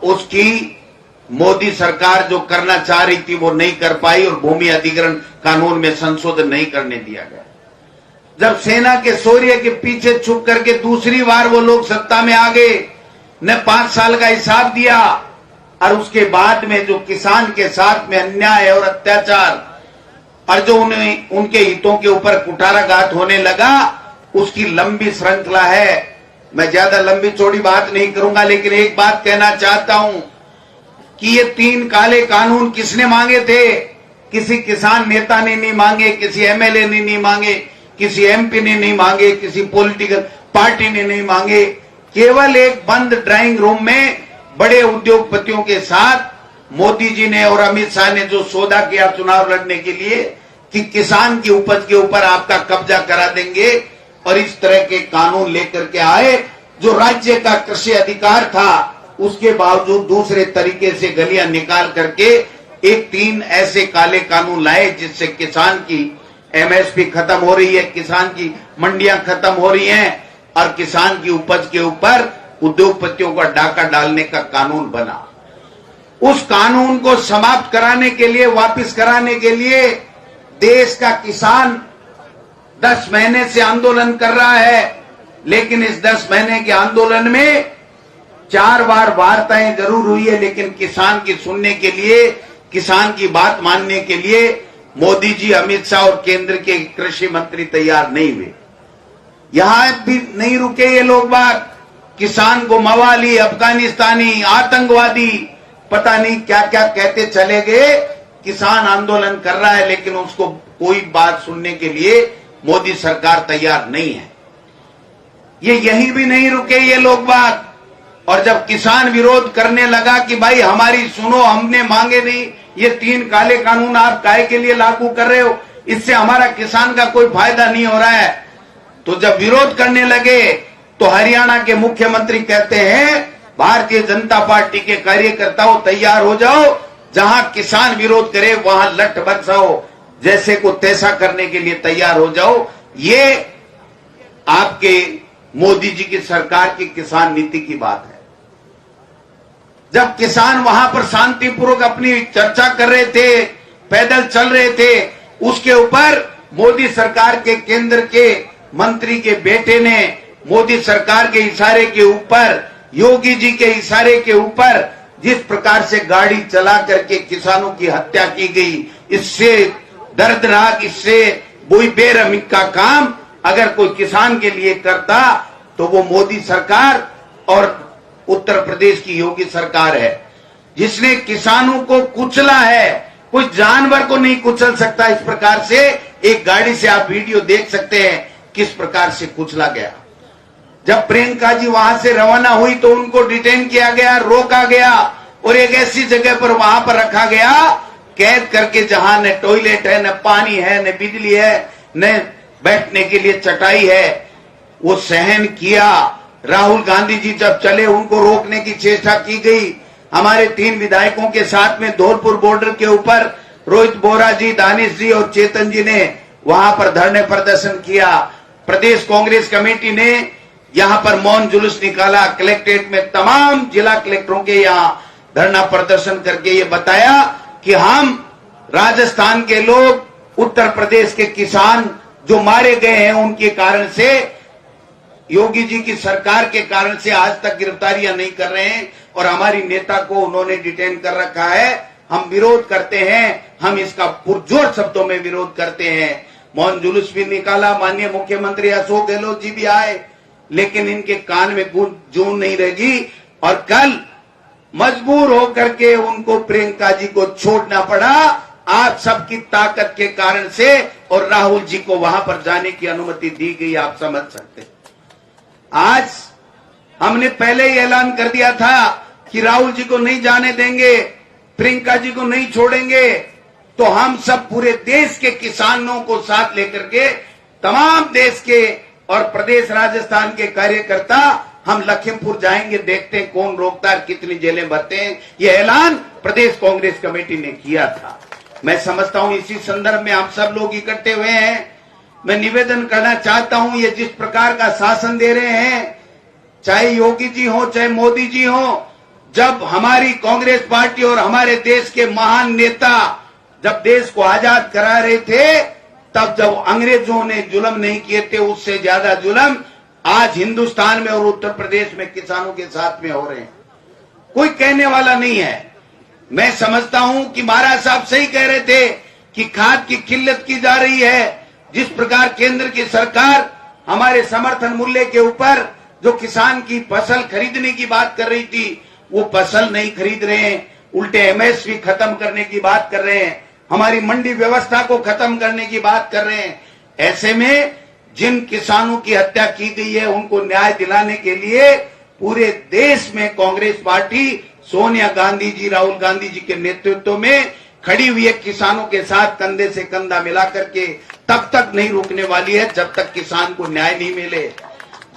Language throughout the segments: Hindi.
उसकी मोदी सरकार जो करना चाह रही थी वो नहीं कर पाई और भूमि अधिग्रहण कानून में संशोधन नहीं करने दिया गया। जब सेना के शौर्य के पीछे छुप करके दूसरी बार वो लोग सत्ता में आ गए, ने 5 साल का हिसाब दिया और उसके बाद में जो किसान के साथ में अन्याय और अत्याचार और जो उनके हितों के ऊपर कुठाराघात होने लगा, उसकी लंबी श्रृंखला है। मैं ज्यादा लंबी चौड़ी बात नहीं करूंगा, लेकिन एक बात कहना चाहता हूं कि ये 3 काले कानून किसने मांगे थे? किसी किसान नेता ने नहीं मांगे, किसी एमएलए ने नहीं मांगे, किसी एमपी ने नहीं मांगे, किसी पॉलिटिकल पार्टी ने नहीं मांगे। केवल एक बंद ड्राइंग रूम में बड़े उद्योगपतियों के साथ मोदी जी ने और अमित शाह ने जो सौदा किया चुनाव लड़ने के लिए कि किसान की उपज के ऊपर आपका कब्जा करा देंगे, और इस तरह के कानून लेकर के आए जो राज्य का कृषि अधिकार था, उसके बावजूद दूसरे तरीके से गलियां निकाल करके एक 3 ऐसे काले कानून लाए जिससे किसान की एमएसपी खत्म हो रही है, किसान की मंडियां खत्म हो रही हैं और किसान की उपज के ऊपर उद्योगपतियों का डाका डालने का कानून बना। उस कानून को समाप्त कराने के लिए, वापस कराने के लिए देश का किसान 10 महीने से आंदोलन कर रहा है, लेकिन इस 10 महीने के आंदोलन में 4 बार वार्ताएं जरूर हुई है, लेकिन किसान की सुनने के लिए, किसान की बात मानने के लिए मोदी जी, अमित शाह और केंद्र के कृषि मंत्री तैयार नहीं हुए। यहां भी नहीं रुके ये लोग बात, किसान को मवाली, अफगानिस्तानी, आतंकवादी, पता नहीं क्या क्या कहते चले गए। किसान आंदोलन कर रहा है, लेकिन उसको कोई बात सुनने के लिए मोदी सरकार तैयार नहीं है। ये यहीं भी नहीं रुके ये लोग बात, और जब किसान विरोध करने लगा कि भाई हमारी सुनो, हमने मांगे नहीं, ये 3 काले कानून आप काहे के लिए लागू कर रहे हो, इससे हमारा किसान का कोई फायदा नहीं हो रहा है, तो जब विरोध करने लगे तो हरियाणा के मुख्यमंत्री कहते हैं भारतीय जनता पार्टी के कार्यकर्ताओं तैयार हो जाओ, जहां किसान विरोध करे वहां लठ बरसाओ, जैसे को तैसा करने के लिए तैयार हो जाओ। ये आपके मोदी जी की सरकार की किसान नीति की बात है। जब किसान वहां पर शांतिपूर्वक अपनी चर्चा कर रहे थे, पैदल चल रहे थे, उसके ऊपर मोदी सरकार के केंद्र के मंत्री के बेटे ने मोदी सरकार के इशारे के ऊपर, योगी जी के इशारे के ऊपर जिस प्रकार से गाड़ी चला करके किसानों की हत्या की गई, इससे दर्दनाक, इससे कोई बेरहमी का काम अगर कोई किसान के लिए करता तो वो मोदी सरकार और उत्तर प्रदेश की योगी सरकार है, जिसने किसानों को कुचला है। कोई जानवर को नहीं कुचल सकता इस प्रकार से। एक गाड़ी से आप वीडियो देख सकते हैं किस प्रकार से कुचला गया। जब प्रियंका जी वहां से रवाना हुई तो उनको डिटेन किया गया, रोका गया और एक ऐसी जगह पर वहां पर रखा गया कैद करके, जहां न टॉयलेट है, न पानी है, न बिजली है, न बैठने के लिए चटाई है। वो सहन किया। राहुल गांधी जी जब चले उनको रोकने की चेष्टा की गई। हमारे 3 विधायकों के साथ में धौलपुर बॉर्डर के ऊपर रोहित बोरा जी, दानिश जी और चेतन जी ने वहां पर धरने प्रदर्शन किया। प्रदेश कांग्रेस कमेटी ने यहां पर मौन जुलूस निकाला। कलेक्ट्रेट में तमाम जिला कलेक्टरों के यहां धरना प्रदर्शन करके ये बताया कि हम राजस्थान के लोग, उत्तर प्रदेश के किसान जो मारे गए हैं उनके कारण से, योगी जी की सरकार के कारण से आज तक गिरफ्तारियां नहीं कर रहे हैं और हमारी नेता को उन्होंने डिटेन कर रखा है। हम विरोध करते हैं, हम इसका पुरजोर शब्दों में विरोध करते हैं। मौन जुलूस भी निकाला, माननीय मुख्यमंत्री अशोक गहलोत जी भी आए, लेकिन इनके कान में जून नहीं रहेगी और कल मजबूर होकर के उनको प्रियंका जी को छोड़ना पड़ा आप सबकी ताकत के कारण से, और राहुल जी को वहां पर जाने की अनुमति दी गई। आप समझ सकते हैं। आज हमने पहले ही ऐलान कर दिया था कि राहुल जी को नहीं जाने देंगे, प्रियंका जी को नहीं छोड़ेंगे, तो हम सब पूरे देश के किसानों को साथ लेकर के, तमाम देश के और प्रदेश राजस्थान के कार्यकर्ता हम लखीमपुर जाएंगे, देखते हैं कौन रोकता है, कितनी जेलें भरते हैं। यह ऐलान प्रदेश कांग्रेस कमेटी ने किया था। मैं समझता हूं इसी संदर्भ में आप सब लोग इकट्ठे हुए हैं। मैं निवेदन करना चाहता हूं, ये जिस प्रकार का शासन दे रहे हैं, चाहे योगी जी हो चाहे मोदी जी हो, जब हमारी कांग्रेस पार्टी और हमारे देश के महान नेता जब देश को आजाद करा रहे थे, तब जब अंग्रेजों ने जुल्म नहीं किए थे, उससे ज्यादा जुल्म आज हिंदुस्तान में और उत्तर प्रदेश में किसानों के साथ में हो रहे हैं। कोई कहने वाला नहीं है। मैं समझता हूं कि महाराज साहब सही कह रहे थे कि खाद की किल्लत की जा रही है। जिस प्रकार केंद्र की सरकार हमारे समर्थन मूल्य के ऊपर जो किसान की फसल खरीदने की बात कर रही थी, वो फसल नहीं खरीद रहे हैं, उल्टे एमएसपी खत्म करने की बात कर रहे हैं, हमारी मंडी व्यवस्था को खत्म करने की बात कर रहे हैं। ऐसे में जिन किसानों की हत्या की गई है उनको न्याय दिलाने के लिए पूरे देश में कांग्रेस पार्टी सोनिया गांधी जी, राहुल गांधी जी के नेतृत्व में खड़ी हुई है, किसानों के साथ कंधे से कंधा मिला करके तब तक नहीं रुकने वाली है जब तक किसान को न्याय नहीं मिले।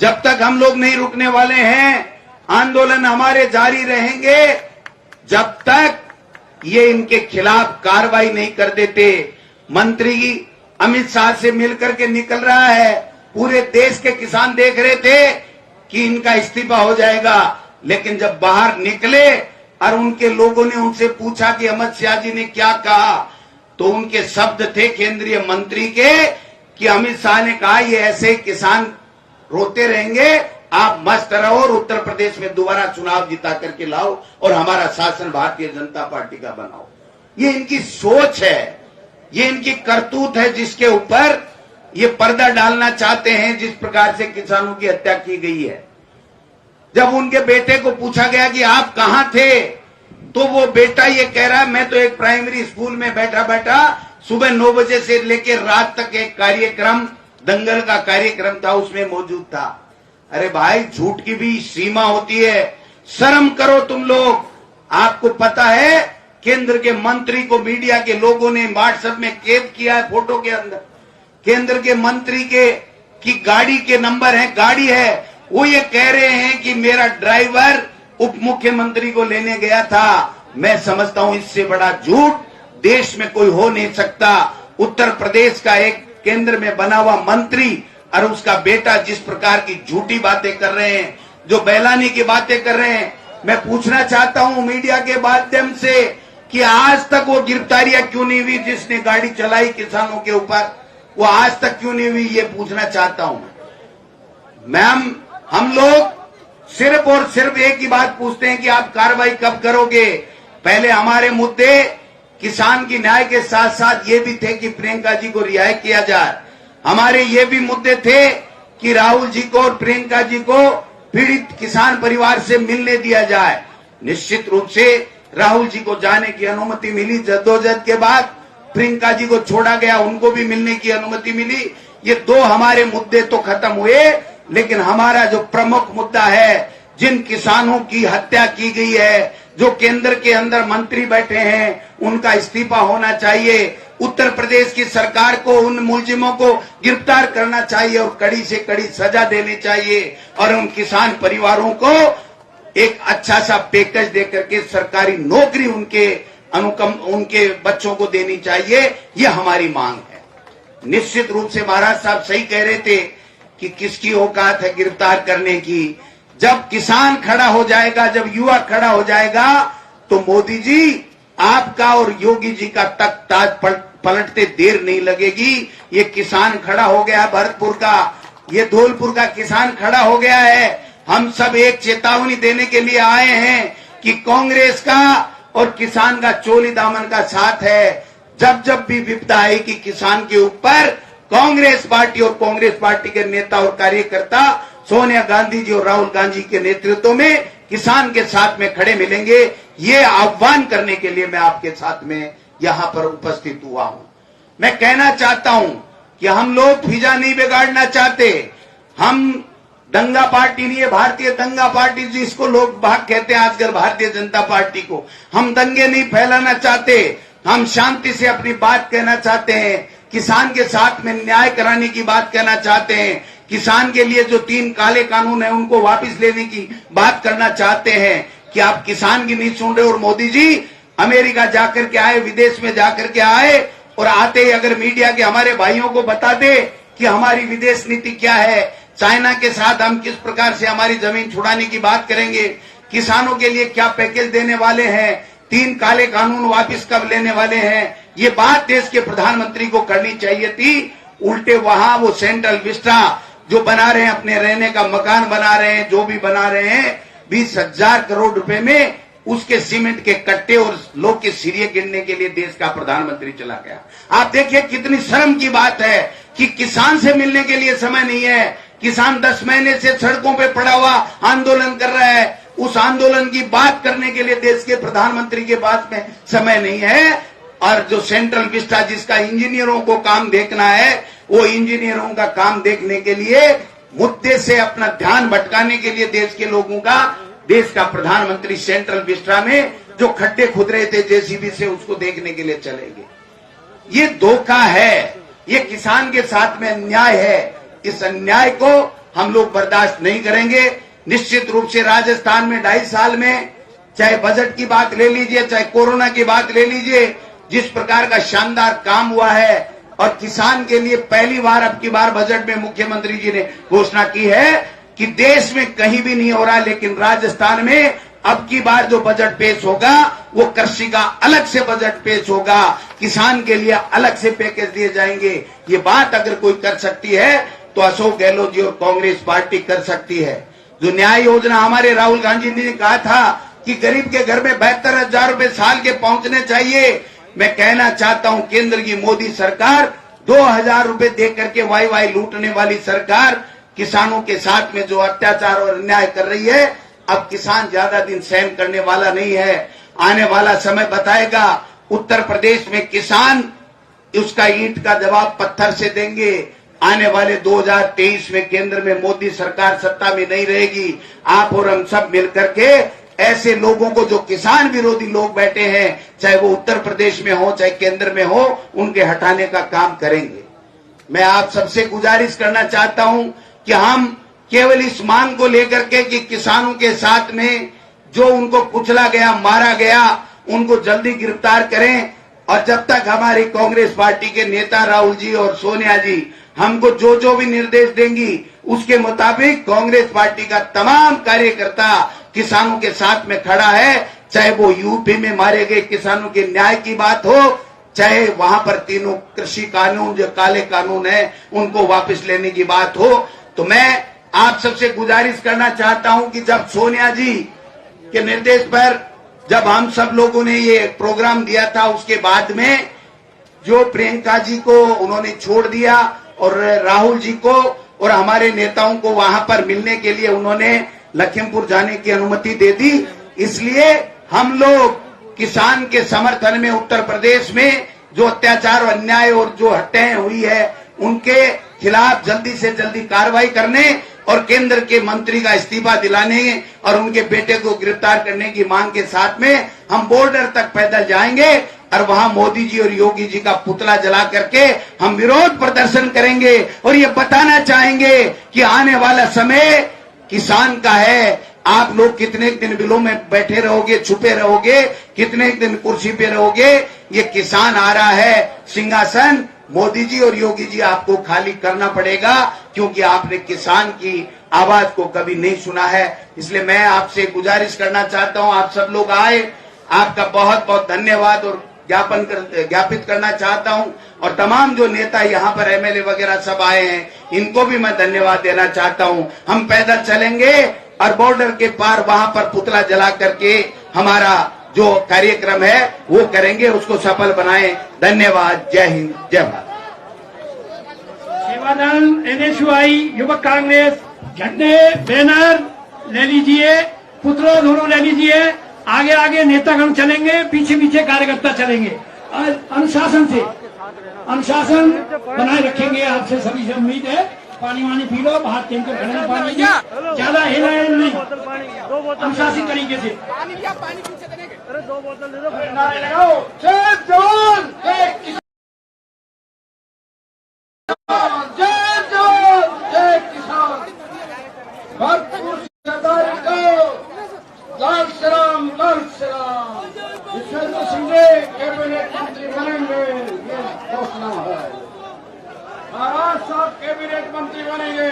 जब तक हम लोग नहीं रुकने वाले हैं, आंदोलन हमारे जारी रहेंगे जब तक ये इनके खिलाफ कार्रवाई नहीं कर देते। मंत्री अमित शाह से मिलकर के निकल रहा है, पूरे देश के किसान देख रहे थे कि इनका इस्तीफा हो जाएगा, लेकिन जब बाहर निकले और उनके लोगों ने उनसे पूछा कि अमित शाह जी ने क्या कहा, तो उनके शब्द थे केंद्रीय मंत्री के कि अमित शाह ने कहा ये ऐसे किसान रोते रहेंगे, आप मस्त रहो और उत्तर प्रदेश में दोबारा चुनाव जिता करके लाओ और हमारा शासन भारतीय जनता पार्टी का बनाओ। ये इनकी सोच है, ये इनकी करतूत है, जिसके ऊपर ये पर्दा डालना चाहते हैं। जिस प्रकार से किसानों की हत्या की गई है, जब उनके बेटे को पूछा गया कि आप कहां थे, तो वो बेटा ये कह रहा है मैं तो एक प्राइमरी स्कूल में बैठा बैठा सुबह 9 बजे से लेकर रात तक एक कार्यक्रम, दंगल का कार्यक्रम था, उसमें मौजूद था। अरे भाई, झूठ की भी सीमा होती है, शर्म करो तुम लोग। आपको पता है केंद्र के मंत्री को मीडिया के लोगों ने व्हाट्सएप में कैद किया है फोटो के अंदर। केंद्र के मंत्री के की गाड़ी के नंबर है, गाड़ी है, वो ये कह रहे हैं कि मेरा ड्राइवर उप मुख्यमंत्री को लेने गया था। मैं समझता हूं इससे बड़ा झूठ देश में कोई हो नहीं सकता। उत्तर प्रदेश का एक केंद्र में बना हुआ मंत्री और उसका बेटा जिस प्रकार की झूठी बातें कर रहे हैं, जो बेलानी की बातें कर रहे हैं, मैं पूछना चाहता हूं मीडिया के माध्यम से कि आज तक वो गिरफ्तारियां क्यों नहीं हुई? जिसने गाड़ी चलाई किसानों के ऊपर, वो आज तक क्यों नहीं हुई? ये पूछना चाहता हूं मैम। हम लोग सिर्फ और सिर्फ एक ही बात पूछते हैं कि आप कार्रवाई कब करोगे। पहले हमारे मुद्दे किसान की न्याय के साथ साथ ये भी थे कि प्रियंका जी को रिहाई किया जाए। हमारे ये भी मुद्दे थे कि राहुल जी को और प्रियंका जी को पीड़ित किसान परिवार से मिलने दिया जाए। निश्चित रूप से राहुल जी को जाने की अनुमति मिली, जद्दोजहद के बाद प्रियंका जी को छोड़ा गया, उनको भी मिलने की अनुमति मिली। ये दो हमारे मुद्दे तो खत्म हुए, लेकिन हमारा जो प्रमुख मुद्दा है, जिन किसानों की हत्या की गई है, जो केंद्र के अंदर मंत्री बैठे हैं, उनका इस्तीफा होना चाहिए। उत्तर प्रदेश की सरकार को उन मुलजिमों को गिरफ्तार करना चाहिए और कड़ी से कड़ी सजा देनी चाहिए और उन किसान परिवारों को एक अच्छा सा पैकेज देकर के सरकारी नौकरी उनके बच्चों को देनी चाहिए। ये हमारी मांग है। निश्चित रूप से महाराज साहब सही कह रहे थे कि किसकी औकात है गिरफ्तार करने की। जब किसान खड़ा हो जाएगा, जब युवा खड़ा हो जाएगा, तो मोदी जी आपका और योगी जी का तख्त ताज पलटते देर नहीं लगेगी। ये किसान खड़ा हो गया भरतपुर का, ये धौलपुर का किसान खड़ा हो गया है। हम सब एक चेतावनी देने के लिए आए हैं कि कांग्रेस का और किसान का चोली दामन का साथ है। जब जब भी विपदा आएगी किसान के ऊपर, कांग्रेस पार्टी और कांग्रेस पार्टी के नेता और कार्यकर्ता सोनिया गांधी जी और राहुल गांधी के नेतृत्व में किसान के साथ में खड़े मिलेंगे। ये आह्वान करने के लिए मैं आपके साथ में यहां पर उपस्थित हुआ हूं। मैं कहना चाहता हूं कि हम लोग फिजा नहीं बिगाड़ना चाहते। हम दंगा पार्टी नहीं है, भारतीय दंगा पार्टी जिसको लोग भाग कहते हैं आजकल भारतीय जनता पार्टी को। हम दंगे नहीं फैलाना चाहते, हम शांति से अपनी बात कहना चाहते हैं। किसान के साथ में न्याय कराने की बात कहना चाहते हैं। किसान के लिए जो 3 काले कानून है उनको वापस लेने की बात करना चाहते हैं। कि आप किसान की नहीं सुन रहे और मोदी जी अमेरिका जाकर के आए, विदेश में जाकर के आए और आते ही अगर मीडिया के हमारे भाइयों को बता दे कि हमारी विदेश नीति क्या है, चाइना के साथ हम किस प्रकार से हमारी जमीन छुड़ाने की बात करेंगे, किसानों के लिए क्या पैकेज देने वाले हैं, 3 काले कानून वापस कब लेने वाले हैं, ये बात देश के प्रधानमंत्री को करनी चाहिए थी। उल्टे वहां वो सेंट्रल विस्टा जो बना रहे हैं, अपने रहने का मकान बना रहे हैं, जो भी बना रहे हैं, 20,000 करोड़ रुपए में उसके सीमेंट के कट्टे और लोग के सिरे गिनने के लिए देश का प्रधानमंत्री चला गया। आप देखिए कितनी शर्म की बात है कि किसान से मिलने के लिए समय नहीं है। किसान 10 महीने से सड़कों पे पड़ा हुआ आंदोलन कर रहा है, उस आंदोलन की बात करने के लिए देश के प्रधानमंत्री के पास में समय नहीं है। और जो सेंट्रल विस्टा जिसका इंजीनियरों को काम देखना है, वो इंजीनियरों का काम देखने के लिए मुद्दे से अपना ध्यान भटकाने के लिए देश के लोगों का, देश का प्रधानमंत्री सेंट्रल विस्टा में जो खड्डे खुद रहे थे जेसीबी से, उसको देखने के लिए चले गए। ये धोखा है, ये किसान के साथ में अन्याय है। इस अन्याय को हम लोग बर्दाश्त नहीं करेंगे। निश्चित रूप से राजस्थान में 2.5 साल में, चाहे बजट की बात ले लीजिए, चाहे कोरोना की बात ले लीजिए, जिस प्रकार का शानदार काम हुआ है, और किसान के लिए पहली बार अब की बार बजट में मुख्यमंत्री जी ने घोषणा की है कि देश में कहीं भी नहीं हो रहा, लेकिन राजस्थान में अब की बार जो बजट पेश होगा वो कृषि का अलग से बजट पेश होगा, किसान के लिए अलग से पैकेज दिए जाएंगे। ये बात अगर कोई कर सकती है तो अशोक गहलोत जी और कांग्रेस पार्टी कर सकती है। जो न्याय योजना हमारे राहुल गांधी जी ने कहा था कि गरीब के घर में 72,000 रुपए साल के पहुंचने चाहिए, मैं कहना चाहता हूं केंद्र की मोदी सरकार 2,000 रुपए दे करके वाई लूटने वाली सरकार किसानों के साथ में जो अत्याचार और अन्याय कर रही है, अब किसान ज्यादा दिन सहन करने वाला नहीं है। आने वाला समय बताएगा, उत्तर प्रदेश में किसान उसका ईंट का जवाब पत्थर से देंगे। आने वाले 2023 में केंद्र में मोदी सरकार सत्ता में नहीं रहेगी। आप और हम सब मिलकर के ऐसे लोगों को, जो किसान विरोधी लोग बैठे हैं, चाहे वो उत्तर प्रदेश में हो चाहे केंद्र में हो, उनके हटाने का काम करेंगे। मैं आप सबसे गुजारिश करना चाहता हूं कि हम केवल इस मांग को लेकर के कि किसानों के साथ में जो उनको कुचला गया, मारा गया, उनको जल्दी गिरफ्तार करें। और जब तक हमारी कांग्रेस पार्टी के नेता राहुल जी और सोनिया जी हमको जो भी निर्देश देंगी, उसके मुताबिक कांग्रेस पार्टी का तमाम कार्यकर्ता किसानों के साथ में खड़ा है। चाहे वो यूपी में मारे गए किसानों के न्याय की बात हो, चाहे वहां पर तीनों कृषि कानून जो काले कानून है उनको वापस लेने की बात हो। तो मैं आप सबसे गुजारिश करना चाहता हूं कि जब सोनिया जी के निर्देश पर जब हम सब लोगों ने ये प्रोग्राम दिया था, उसके बाद में जो प्रियंका जी को उन्होंने छोड़ दिया और राहुल जी को और हमारे नेताओं को वहां पर मिलने के लिए उन्होंने लखीमपुर जाने की अनुमति दे दी। इसलिए हम लोग किसान के समर्थन में उत्तर प्रदेश में जो अत्याचार और अन्याय और जो हत्याएं हुई है, उनके खिलाफ जल्दी से जल्दी कार्रवाई करने और केंद्र के मंत्री का इस्तीफा दिलाने और उनके बेटे को गिरफ्तार करने की मांग के साथ में हम बॉर्डर तक पैदल जाएंगे और वहां मोदी जी और योगी जी का पुतला जला करके हम विरोध प्रदर्शन करेंगे और ये बताना चाहेंगे कि आने वाला समय किसान का है। आप लोग कितने दिन बिलों में बैठे रहोगे, छुपे रहोगे, कितने दिन कुर्सी पे रहोगे। ये किसान आ रहा है, सिंहासन मोदी जी और योगी जी आपको खाली करना पड़ेगा, क्योंकि आपने किसान की आवाज को कभी नहीं सुना है। इसलिए मैं आपसे गुजारिश करना चाहता हूं, आप सब लोग आए, आपका बहुत बहुत धन्यवाद और ज्ञापित करना चाहता हूं। और तमाम जो नेता यहाँ पर एमएलए वगैरह सब आए हैं, इनको भी मैं धन्यवाद देना चाहता हूं। हम पैदल चलेंगे और बॉर्डर के पार वहां पर पुतला जला करके हमारा जो कार्यक्रम है वो करेंगे, उसको सफल बनाएं। धन्यवाद। जय हिंद, जय भारत। सेवादल, एनएसयूआई, युवक कांग्रेस, झंडे, बैनर ले लीजिए, पुतला दोनों ले लीजिए। आगे आगे नेतागण चलेंगे, पीछे पीछे कार्यकर्ता चलेंगे। अनुशासन से अनुशासन बनाए रखेंगे, आपसे सभी से उम्मीद है। पानी वानी पी लो, बाहर कैंपर खड़े हैं, पानी ज्यादा हिला नहीं, अनुशासित तरीके से। पानी पीछे देने के, अरे 2 बोतल दे दो। जय जवान, जय किसान, जय जवान, जय किसान। भरपूर सरदार को लाल श्रीराम, लाल श्रीराम। विश्वेंद्र सिंह कैबिनेट मंत्री बनेंगे, ये घोषणा है। महाराज साहब कैबिनेट मंत्री बनेंगे।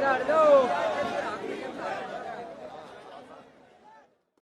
कर दो